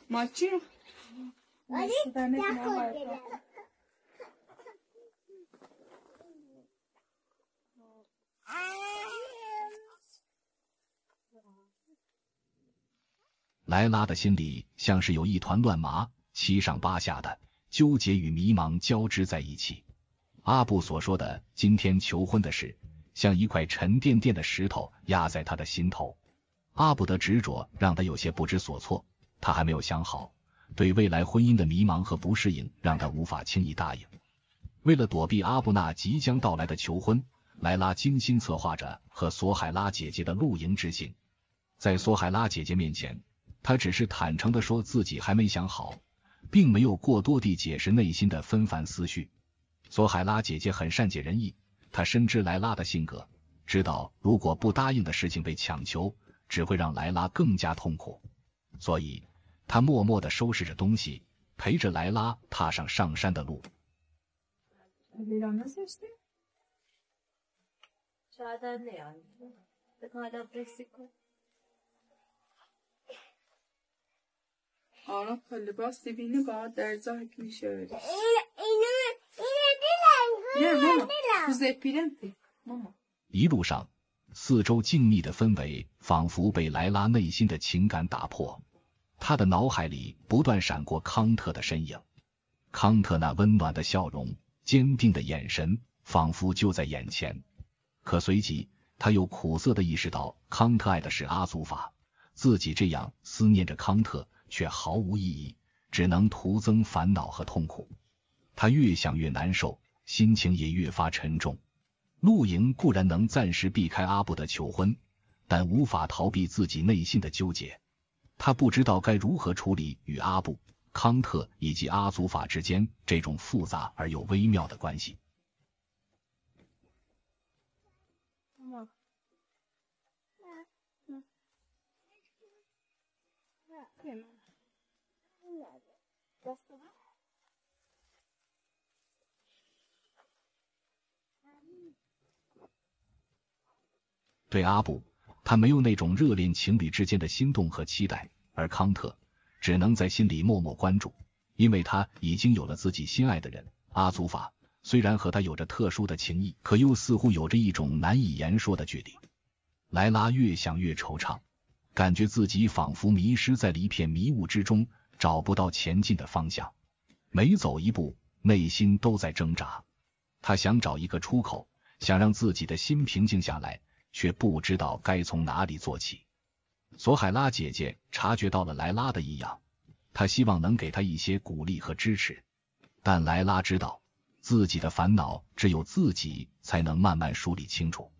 Maçı. Nasıl 莱拉的心里像是有一团乱麻，七上八下的，纠结与迷茫交织在一起。阿布所说的今天求婚的事，像一块沉甸甸的石头压在他的心头。阿布的执着让他有些不知所措，他还没有想好，对未来婚姻的迷茫和不适应让他无法轻易答应。为了躲避阿布那即将到来的求婚，莱拉精心策划着和索海拉姐姐的露营之行。在索海拉姐姐面前，他只是坦诚地说自己还没想好，并没有过多地解释内心的纷繁思绪。索海拉姐姐很善解人意，她深知莱拉的性格，知道如果不答应的事情被强求，只会让莱拉更加痛苦，所以她默默地收拾着东西，陪着莱拉踏上上山的路。آنها لباس بینی باید در زاه پیش öyle. ماما 一路上，四周静谧的氛围仿佛被莱拉内心的情感打破，他的脑海里不断闪过康特的身影，康特那温暖的笑容，坚定的眼神仿佛就在眼前。可随即他又苦涩地意识到康特爱的是阿祖法，自己这样思念着康特却毫无意义，只能徒增烦恼和痛苦。他越想越难受，心情也越发沉重。露营固然能暂时避开阿布的求婚，但无法逃避自己内心的纠结。他不知道该如何处理与阿布、康特以及阿祖法之间这种复杂而又微妙的关系。对阿布，他没有那种热恋情侣之间的心动和期待，而康特只能在心里默默关注，因为他已经有了自己心爱的人。阿祖法虽然和他有着特殊的情谊，可又似乎有着一种难以言说的距离。莱拉越想越惆怅，感觉自己仿佛迷失在了一片迷雾之中，找不到前进的方向。每走一步，内心都在挣扎。他想找一个出口，想让自己的心平静下来，却不知道该从哪里做起。索海拉姐姐察觉到了莱拉的异样，她希望能给她一些鼓励和支持，但莱拉知道自己的烦恼只有自己才能慢慢梳理清楚。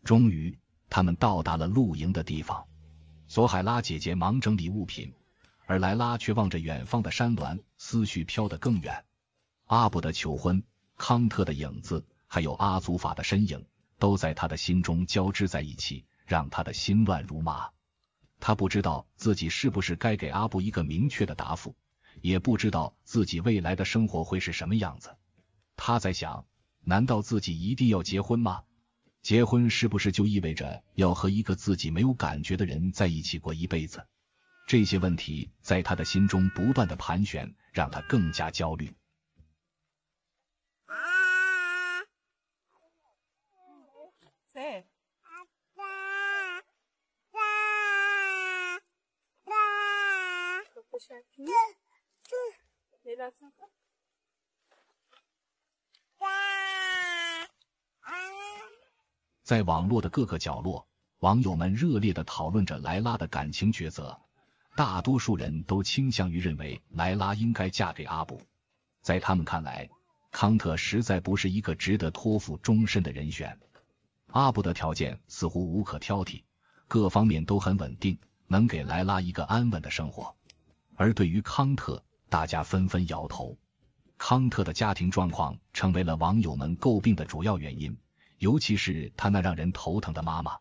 终于，他们到达了露营的地方。索海拉姐姐忙整理物品，而莱拉却望着远方的山峦，思绪飘得更远。阿布的求婚、康特的影子，还有阿祖法的身影，都在他的心中交织在一起，让他的心乱如麻。他不知道自己是不是该给阿布一个明确的答复，也不知道自己未来的生活会是什么样子。他在想，难道自己一定要结婚吗？结婚是不是就意味着要和一个自己没有感觉的人在一起过一辈子？这些问题在他的心中不断的盘旋，让他更加焦虑。在网络的各个角落，网友们热烈地讨论着莱拉的感情抉择，大多数人都倾向于认为莱拉应该嫁给阿布。在他们看来，康特实在不是一个值得托付终身的人选。阿布的条件似乎无可挑剔，各方面都很稳定，能给莱拉一个安稳的生活。而对于康特，大家纷纷摇头。康特的家庭状况成为了网友们诟病的主要原因，尤其是他那让人头疼的妈妈。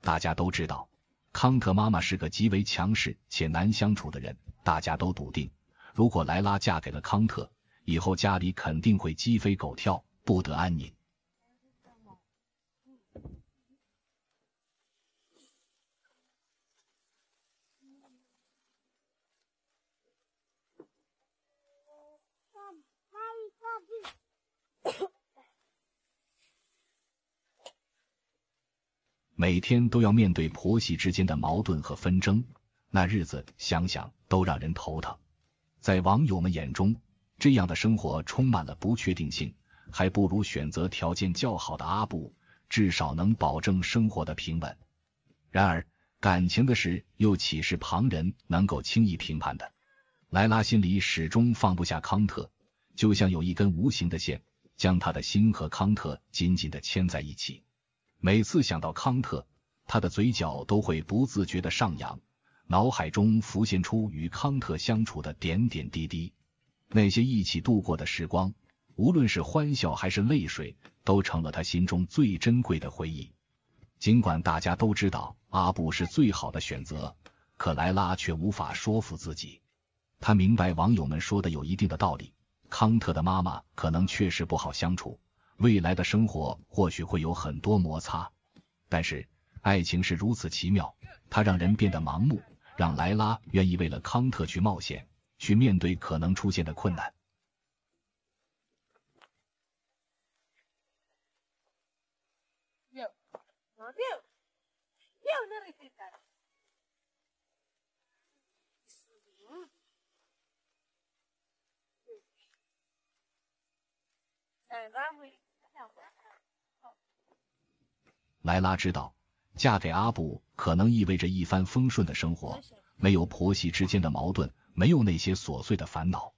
大家都知道，康特妈妈是个极为强势且难相处的人，大家都笃定，如果莱拉嫁给了康特，以后家里肯定会鸡飞狗跳，不得安宁。每天都要面对婆媳之间的矛盾和纷争，那日子想想都让人头疼。在网友们眼中，这样的生活充满了不确定性，还不如选择条件较好的阿布，至少能保证生活的平稳。然而，感情的事又岂是旁人能够轻易评判的？莱拉心里始终放不下康特，就像有一根无形的线，将他的心和康特紧紧地牵在一起。每次想到康特，他的嘴角都会不自觉地上扬，脑海中浮现出与康特相处的点点滴滴。那些一起度过的时光，无论是欢笑还是泪水，都成了他心中最珍贵的回忆。尽管大家都知道阿布是最好的选择，可莱拉却无法说服自己。他明白网友们说的有一定的道理，康特的妈妈可能确实不好相处，未来的生活或许会有很多摩擦，但是爱情是如此奇妙，它让人变得盲目，让莱拉愿意为了康特去冒险，去面对可能出现的困难。莱拉知道，嫁给阿布可能意味着一帆风顺的生活，没有婆媳之间的矛盾，没有那些琐碎的烦恼。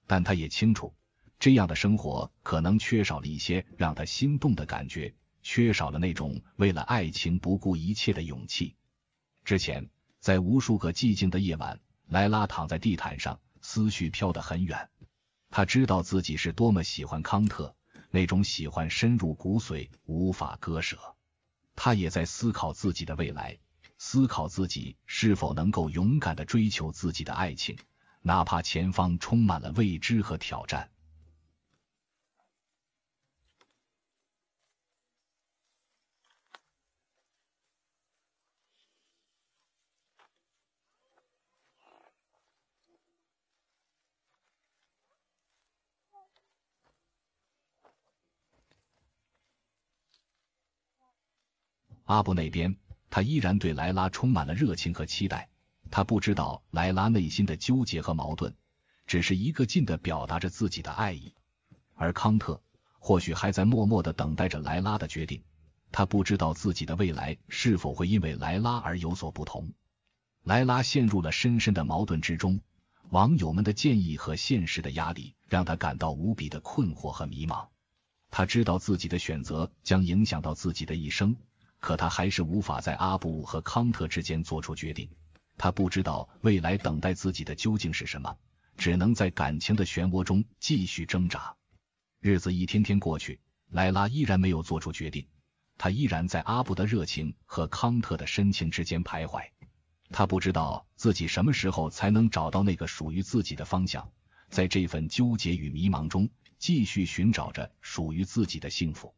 但她也清楚，这样的生活可能缺少了一些让她心动的感觉，缺少了那种为了爱情不顾一切的勇气。之前，在无数个寂静的夜晚，莱拉躺在地毯上，思绪飘得很远。她知道自己是多么喜欢康特，那种喜欢深入骨髓，无法割舍。她也在思考自己的未来，思考自己是否能够勇敢地追求自己的爱情，哪怕前方充满了未知和挑战。阿布那边，他依然对莱拉充满了热情和期待。他不知道莱拉内心的纠结和矛盾，只是一个劲地表达着自己的爱意。而康特或许还在默默地等待着莱拉的决定，他不知道自己的未来是否会因为莱拉而有所不同。莱拉陷入了深深的矛盾之中，网友们的建议和现实的压力让他感到无比的困惑和迷茫。他知道自己的选择将影响到自己的一生，可他还是无法在阿布和康特之间做出决定。他不知道未来等待自己的究竟是什么，只能在感情的漩涡中继续挣扎。日子一天天过去，莱拉依然没有做出决定，他依然在阿布的热情和康特的深情之间徘徊。他不知道自己什么时候才能找到那个属于自己的方向，在这份纠结与迷茫中继续寻找着属于自己的幸福。